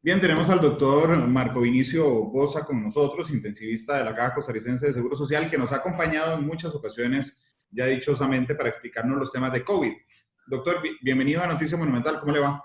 Bien, tenemos al doctor Marco Vinicio Boza con nosotros, intensivista de la Caja Costarricense de Seguro Social, que nos ha acompañado en muchas ocasiones, ya dichosamente, para explicarnos los temas de COVID. Doctor, bienvenido a Noticia Monumental, ¿cómo le va?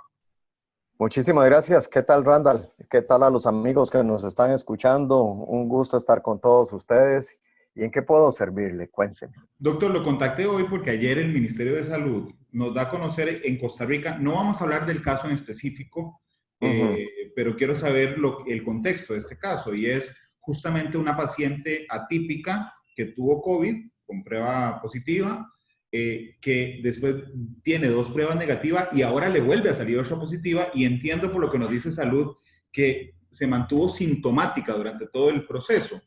Muchísimas gracias. ¿Qué tal, Randall? ¿Qué tal a los amigos que nos están escuchando? Un gusto estar con todos ustedes. ¿Y en qué puedo servirle? Cuénteme. Doctor, lo contacté hoy porque ayer el Ministerio de Salud nos da a conocer en Costa Rica, no vamos a hablar del caso en específico, Ujú. pero quiero saber el contexto de este caso, y es justamente una paciente atípica que tuvo COVID con prueba positiva, que después tiene dos pruebas negativas y ahora le vuelve a salir otra positiva, y entiendo por lo que nos dice Salud que se mantuvo sintomática durante todo el proceso.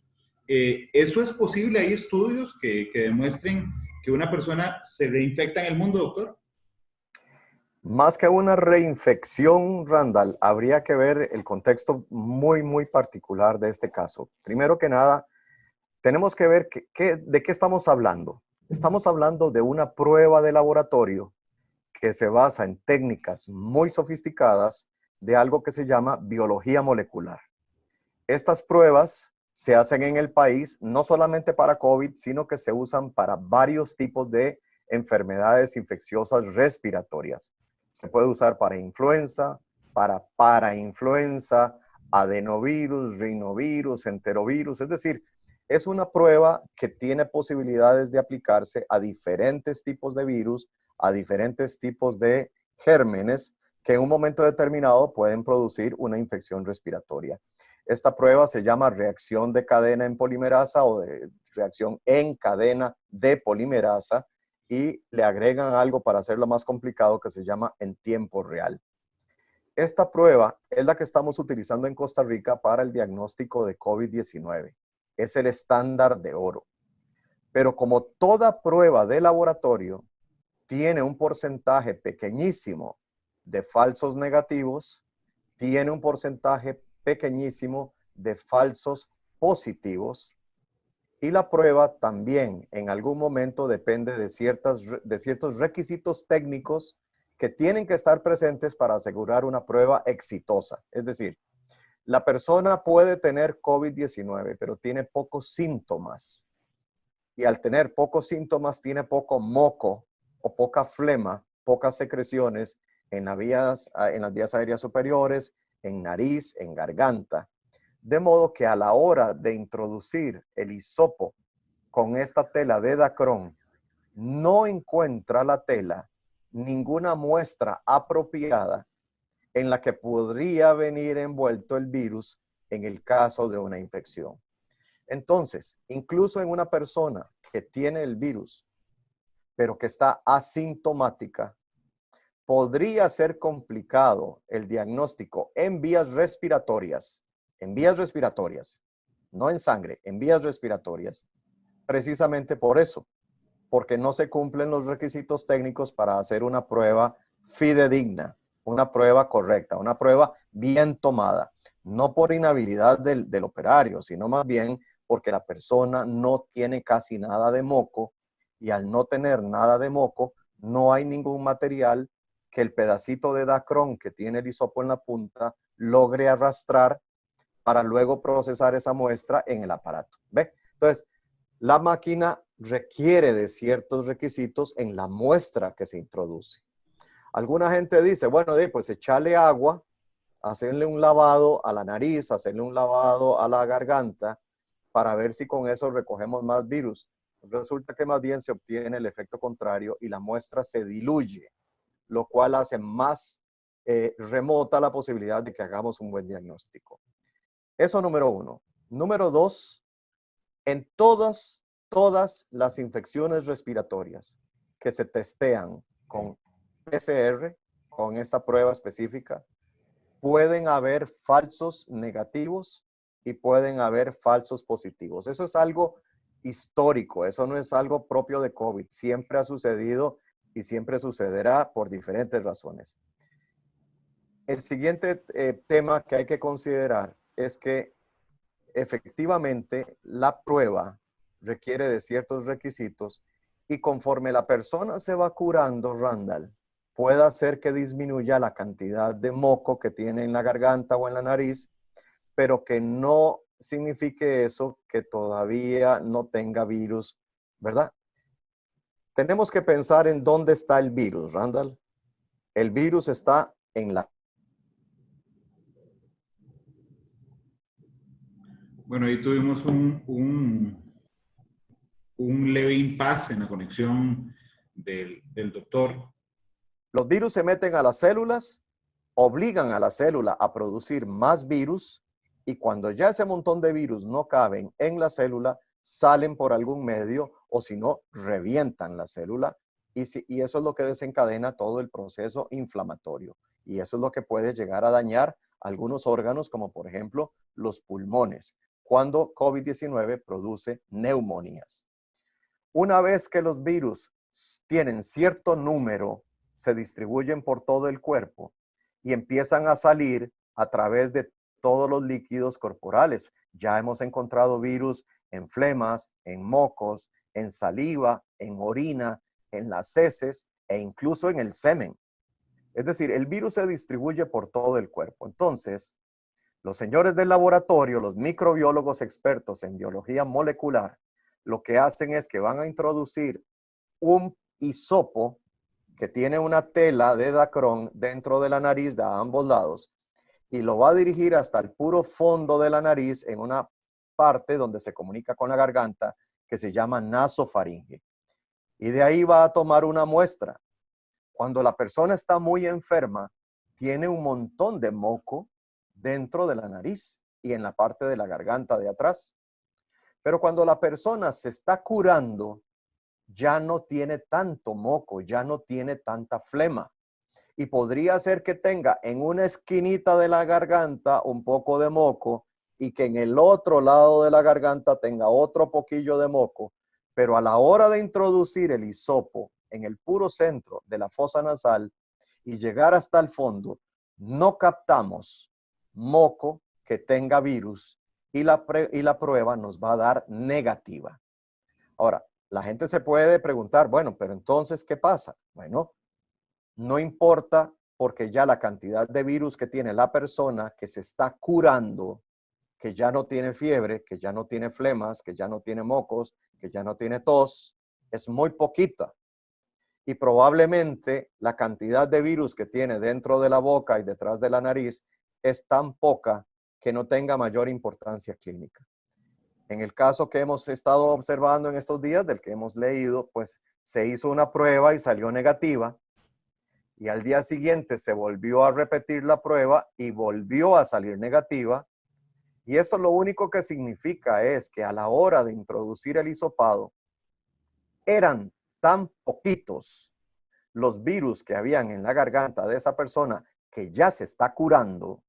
¿Eso es posible? ¿Hay estudios que demuestren que una persona se reinfecta en el mundo, doctor? Más que una reinfección, Randall, habría que ver el contexto muy particular de este caso. Primero que nada, tenemos que ver de qué estamos hablando. Estamos hablando de una prueba de laboratorio que se basa en técnicas muy sofisticadas de algo que se llama biología molecular. Estas pruebas se hacen en el país no solamente para COVID, sino que se usan para varios tipos de enfermedades infecciosas respiratorias. Se puede usar para influenza, para parainfluenza, adenovirus, rinovirus, enterovirus. Es decir, es una prueba que tiene posibilidades de aplicarse a diferentes tipos de virus, a diferentes tipos de gérmenes que en un momento determinado pueden producir una infección respiratoria. Esta prueba se llama reacción de cadena en polimerasa o de reacción en cadena de polimerasa, y le agregan algo para hacerlo más complicado que se llama en tiempo real. Esta prueba es la que estamos utilizando en Costa Rica para el diagnóstico de COVID-19. Es el estándar de oro. Pero como toda prueba de laboratorio tiene un porcentaje pequeñísimo de falsos negativos, tiene un porcentaje pequeñísimo de falsos positivos, y la prueba también en algún momento depende de ciertos requisitos técnicos que tienen que estar presentes para asegurar una prueba exitosa. Es decir, la persona puede tener COVID-19, pero tiene pocos síntomas. Y al tener pocos síntomas, tiene poco moco o poca flema, pocas secreciones en las vías aéreas superiores, en nariz, en garganta. De modo que a la hora de introducir el hisopo con esta tela de Dacron, no encuentra la tela ninguna muestra apropiada en la que podría venir envuelto el virus en el caso de una infección. Entonces, incluso en una persona que tiene el virus, pero que está asintomática, podría ser complicado el diagnóstico en vías respiratorias, no en sangre, en vías respiratorias, precisamente por eso, porque no se cumplen los requisitos técnicos para hacer una prueba fidedigna, una prueba correcta, una prueba bien tomada, no por inhabilidad del operario, sino más bien porque la persona no tiene casi nada de moco, y al no tener nada de moco, no hay ningún material que el pedacito de Dacron que tiene el hisopo en la punta logre arrastrar para luego procesar esa muestra en el aparato. ¿Ve? Entonces, la máquina requiere de ciertos requisitos en la muestra que se introduce. Alguna gente dice, bueno, pues echarle agua, hacerle un lavado a la nariz, hacerle un lavado a la garganta para ver si con eso recogemos más virus. Resulta que más bien se obtiene el efecto contrario y la muestra se diluye, lo cual hace más remota la posibilidad de que hagamos un buen diagnóstico. Eso número uno. Número dos, en todas las infecciones respiratorias que se testean con PCR, con esta prueba específica, pueden haber falsos negativos y pueden haber falsos positivos. Eso es algo histórico, eso no es algo propio de COVID. Siempre ha sucedido y siempre sucederá por diferentes razones. El siguiente tema que hay que considerar es que efectivamente la prueba requiere de ciertos requisitos, y conforme la persona se va curando, Randall, pueda hacer que disminuya la cantidad de moco que tiene en la garganta o en la nariz, pero que no signifique eso que todavía no tenga virus, ¿verdad? Tenemos que pensar en dónde está el virus, Randall. El virus está en la... Bueno, ahí tuvimos un leve impasse en la conexión del doctor. Los virus se meten a las células, obligan a la célula a producir más virus, y cuando ya ese montón de virus no caben en la célula, salen por algún medio, o si no, revientan la célula, y eso es lo que desencadena todo el proceso inflamatorio. Y eso es lo que puede llegar a dañar algunos órganos, como por ejemplo los pulmones, cuando COVID-19 produce neumonías. Una vez que los virus tienen cierto número, se distribuyen por todo el cuerpo y empiezan a salir a través de todos los líquidos corporales. Ya hemos encontrado virus en flemas, en mocos, en saliva, en orina, en las heces e incluso en el semen. Es decir, el virus se distribuye por todo el cuerpo. Entonces, los señores del laboratorio, los microbiólogos expertos en biología molecular, lo que hacen es que van a introducir un hisopo que tiene una tela de dacrón dentro de la nariz de ambos lados, y lo va a dirigir hasta el puro fondo de la nariz en una parte donde se comunica con la garganta que se llama nasofaringe. Y de ahí va a tomar una muestra. Cuando la persona está muy enferma, tiene un montón de moco dentro de la nariz y en la parte de la garganta de atrás. Pero cuando la persona se está curando, ya no tiene tanto moco, ya no tiene tanta flema. Y podría ser que tenga en una esquinita de la garganta un poco de moco y que en el otro lado de la garganta tenga otro poquillo de moco. Pero a la hora de introducir el hisopo en el puro centro de la fosa nasal y llegar hasta el fondo, no captamos moco que tenga virus y la prueba nos va a dar negativa. Ahora, la gente se puede preguntar, bueno, pero entonces, ¿qué pasa? Bueno, no importa, porque ya la cantidad de virus que tiene la persona que se está curando, que ya no tiene fiebre, que ya no tiene flemas, que ya no tiene mocos, que ya no tiene tos, es muy poquita. Y probablemente la cantidad de virus que tiene dentro de la boca y detrás de la nariz es tan poca que no tenga mayor importancia clínica. En el caso que hemos estado observando en estos días, del que hemos leído, pues se hizo una prueba y salió negativa. Y al día siguiente se volvió a repetir la prueba y volvió a salir negativa. Y esto lo único que significa es que a la hora de introducir el hisopado, eran tan poquitos los virus que habían en la garganta de esa persona que ya se está curando,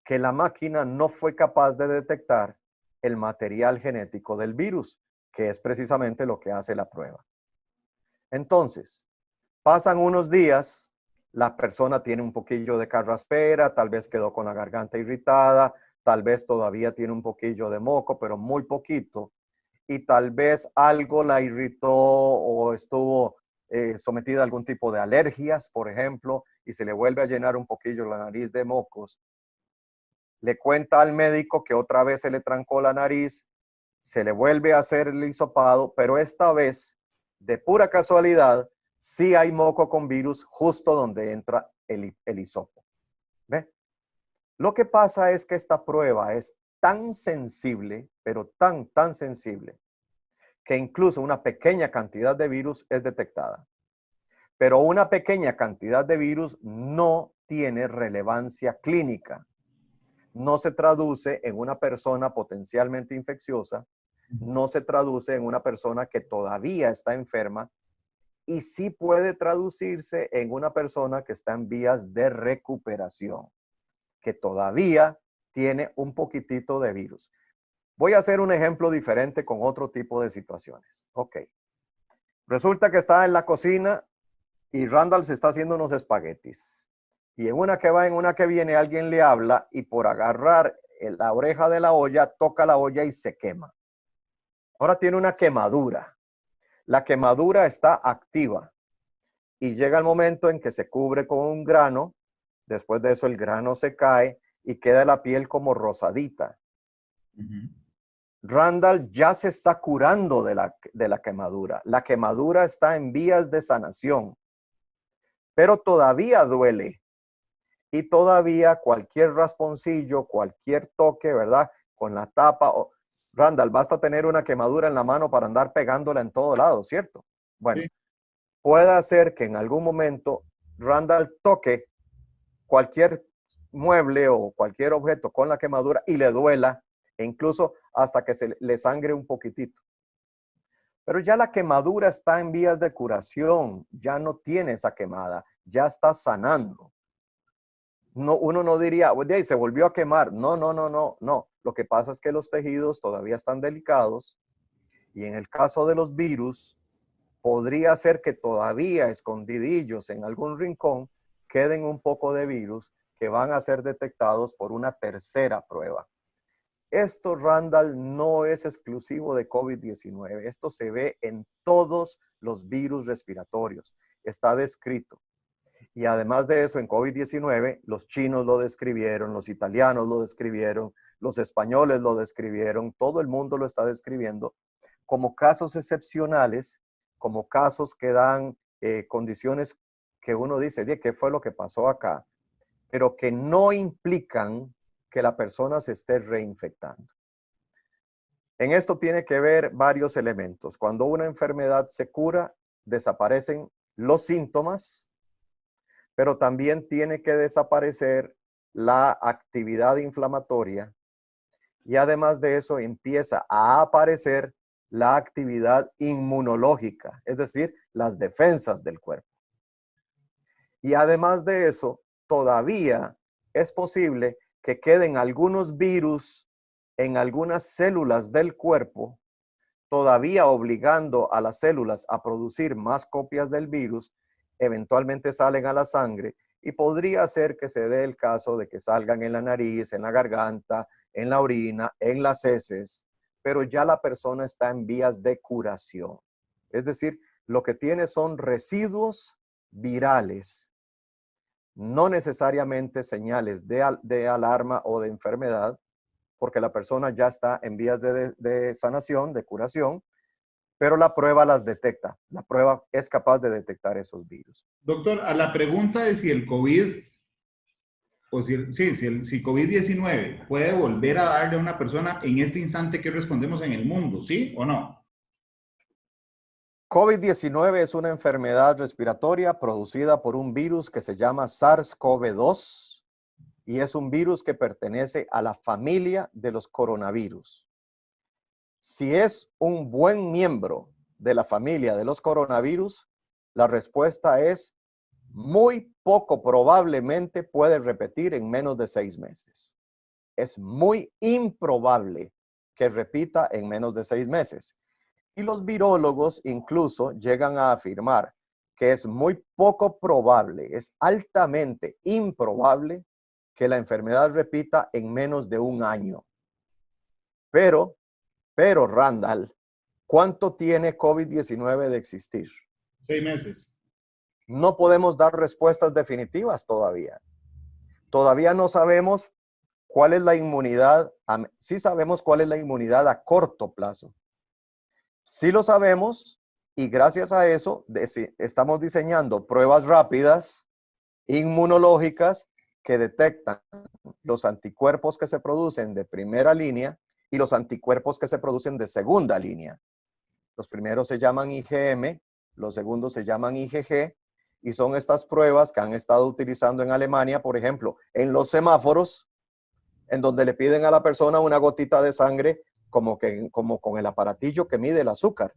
que la máquina no fue capaz de detectar el material genético del virus, que es precisamente lo que hace la prueba. Entonces, pasan unos días, la persona tiene un poquillo de carraspera, tal vez quedó con la garganta irritada, tal vez todavía tiene un poquillo de moco, pero muy poquito, y tal vez algo la irritó o estuvo sometida a algún tipo de alergias, por ejemplo, y se le vuelve a llenar un poquillo la nariz de mocos. Le cuenta al médico que otra vez se le trancó la nariz, se le vuelve a hacer el hisopado, pero esta vez, de pura casualidad, sí hay moco con virus justo donde entra el hisopo. ¿Ve? Lo que pasa es que esta prueba es tan sensible, pero tan sensible, que incluso una pequeña cantidad de virus es detectada. Pero una pequeña cantidad de virus no tiene relevancia clínica. No se traduce en una persona potencialmente infecciosa, no se traduce en una persona que todavía está enferma, y sí puede traducirse en una persona que está en vías de recuperación, que todavía tiene un poquitito de virus. Voy a hacer un ejemplo diferente con otro tipo de situaciones. Ok. Resulta que está en la cocina y Randall se está haciendo unos espaguetis. Y en una que va, en una que viene, alguien le habla y por agarrar la oreja de la olla, toca la olla y se quema. Ahora tiene una quemadura. La quemadura está activa. y llega el momento en que se cubre con un grano, después de eso el grano se cae y queda la piel como rosadita. Randall ya se está curando de la quemadura. La quemadura está en vías de sanación, pero todavía duele. Y todavía cualquier rasponcillo, cualquier toque, ¿verdad? Con la tapa. Randall, basta tener una quemadura en la mano para andar pegándola en todo lado, ¿cierto? Bueno, Sí. puede hacer que en algún momento Randall toque cualquier mueble o cualquier objeto con la quemadura y le duela, e incluso hasta que se le sangre un poquitito. Pero ya la quemadura está en vías de curación, ya no tiene esa quemada, ya está sanando. No, uno no diría, oye, se volvió a quemar. No, no, no, no, no. Lo que pasa es que los tejidos todavía están delicados y en el caso de los virus, podría ser que todavía escondidillos en algún rincón queden un poco de virus que van a ser detectados por una tercera prueba. Esto, Randall, no es exclusivo de COVID-19. Esto se ve en todos los virus respiratorios. Está descrito. Y además de eso, en COVID-19, los chinos lo describieron, los italianos lo describieron, los españoles lo describieron, todo el mundo lo está describiendo como casos excepcionales, como casos que dan condiciones que uno dice, ¿qué fue lo que pasó acá? Pero que no implican que la persona se esté reinfectando. En esto tiene que ver varios elementos. Cuando una enfermedad se cura, desaparecen los síntomas, pero también tiene que desaparecer la actividad inflamatoria y además de eso empieza a aparecer la actividad inmunológica, es decir, las defensas del cuerpo. Y además de eso, todavía es posible que queden algunos virus en algunas células del cuerpo, todavía obligando a las células a producir más copias del virus, eventualmente salen a la sangre y podría ser que se dé el caso de que salgan en la nariz, en la garganta, en la orina, en las heces, pero ya la persona está en vías de curación. Es decir, lo que tiene son residuos virales, no necesariamente señales de alarma o de enfermedad, porque la persona ya está en vías de sanación, de curación, pero la prueba las detecta. La prueba es capaz de detectar esos virus. Doctor, a la pregunta de si el COVID, o si COVID-19 puede volver a darle a una persona en este instante, ¿qué respondemos en el mundo? ¿Sí o no? COVID-19 es una enfermedad respiratoria producida por un virus que se llama SARS-CoV-2 y es un virus que pertenece a la familia de los coronavirus. Si es un buen miembro de la familia de los coronavirus, la respuesta es muy poco probablemente puede repetir en menos de 6 meses. Es muy improbable que repita en menos de 6 meses. Y los virólogos incluso llegan a afirmar que es muy poco probable, es altamente improbable que la enfermedad repita en menos de 1 año. Pero, Randall, ¿cuánto tiene COVID-19 de existir? 6 meses. No podemos dar respuestas definitivas todavía. Todavía no sabemos cuál es la inmunidad, sí sabemos cuál es la inmunidad a corto plazo. Sí lo sabemos y gracias a eso estamos diseñando pruebas rápidas, inmunológicas, que detectan los anticuerpos que se producen de primera línea y los anticuerpos que se producen de segunda línea. Los primeros se llaman IgM, los segundos se llaman IgG, y son estas pruebas que han estado utilizando en Alemania, por ejemplo, en los semáforos, en donde le piden a la persona una gotita de sangre como con el aparatillo que mide el azúcar.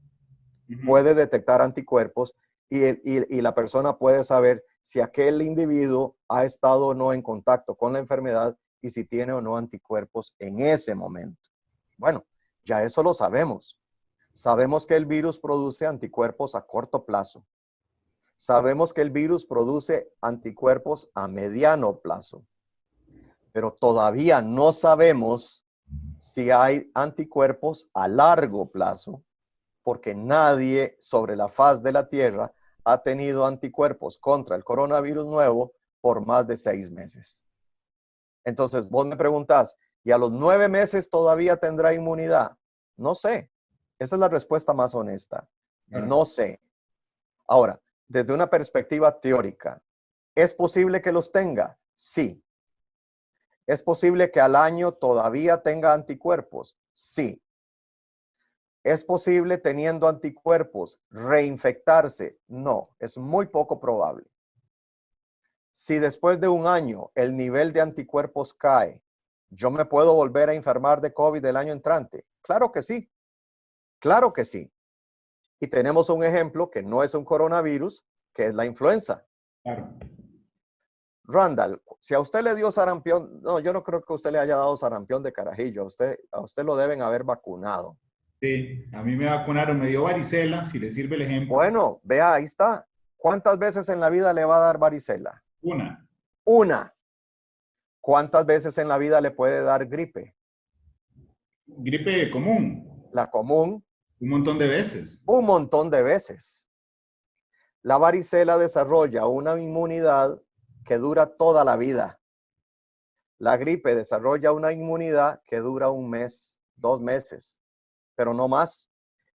Puede detectar anticuerpos y la persona puede saber si aquel individuo ha estado o no en contacto con la enfermedad y si tiene o no anticuerpos en ese momento. Bueno, ya eso lo sabemos. Sabemos que el virus produce anticuerpos a corto plazo. Sabemos que el virus produce anticuerpos a mediano plazo. Pero todavía no sabemos si hay anticuerpos a largo plazo, porque nadie sobre la faz de la Tierra ha tenido anticuerpos contra el coronavirus nuevo por más de 6 meses. Entonces, vos me preguntás, ¿y a los 9 meses todavía tendrá inmunidad? No sé. Esa es la respuesta más honesta. Claro. No sé. Ahora, desde una perspectiva teórica, ¿es posible que los tenga? Sí. ¿Es posible que al año todavía tenga anticuerpos? Sí. ¿Es posible, teniendo anticuerpos, reinfectarse? No, es muy poco probable. Si después de un año el nivel de anticuerpos cae, ¿yo me puedo volver a enfermar de COVID el año entrante? Claro que sí, claro que sí. Y tenemos un ejemplo que no es un coronavirus, que es la influenza. Claro. Randall, si a usted le dio sarampión, no, yo no creo que a usted le haya dado sarampión de carajillo, a usted lo deben haber vacunado. Sí, a mí me vacunaron, me dio varicela, si le sirve el ejemplo. Bueno, vea, ahí está. ¿Cuántas veces en la vida le va a dar varicela? Una. Una. ¿Cuántas veces en la vida le puede dar gripe? Gripe común, La común, un montón de veces. un montón de veces. La varicela desarrolla una inmunidad que dura toda la vida. La gripe desarrolla una inmunidad que dura 1 mes, 2 meses, pero no más.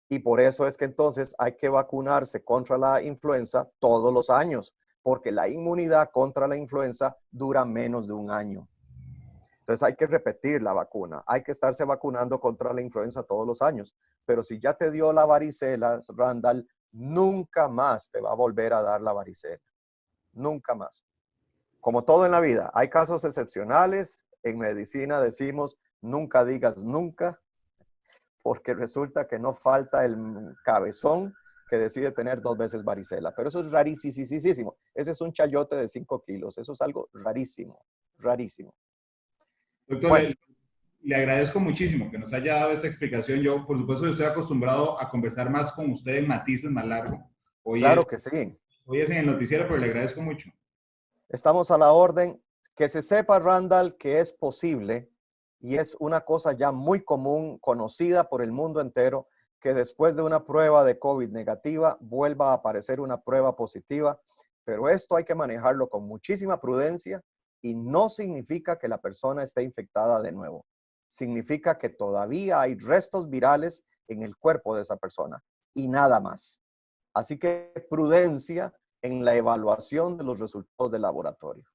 Y por eso es que entonces hay que vacunarse contra la influenza todos los años, porque la inmunidad contra la influenza dura menos de 1 año. Entonces hay que repetir la vacuna, hay que estarse vacunando contra la influenza todos los años. Pero si ya te dio la varicela, Randall, nunca más te va a volver a dar la varicela. Nunca más. Como todo en la vida, hay casos excepcionales. En medicina decimos, nunca digas nunca, porque resulta que no falta el cabezón que decide tener 2 veces varicela. Pero eso es rarísimo. Ese es un chayote de 5 kilos. Eso es algo rarísimo, rarísimo. Doctor, Bueno, le agradezco muchísimo que nos haya dado esta explicación. Yo, por supuesto, estoy acostumbrado a conversar más con usted en matices más largo. claro que sí. Hoy es en el noticiero, pero le agradezco mucho. Estamos a la orden. Que se sepa, Randall, que es posible y es una cosa ya muy común, conocida por el mundo entero, que después de una prueba de COVID negativa vuelva a aparecer una prueba positiva. Pero esto hay que manejarlo con muchísima prudencia y no significa que la persona esté infectada de nuevo. Significa que todavía hay restos virales en el cuerpo de esa persona y nada más. Así que prudencia en la evaluación de los resultados del laboratorio.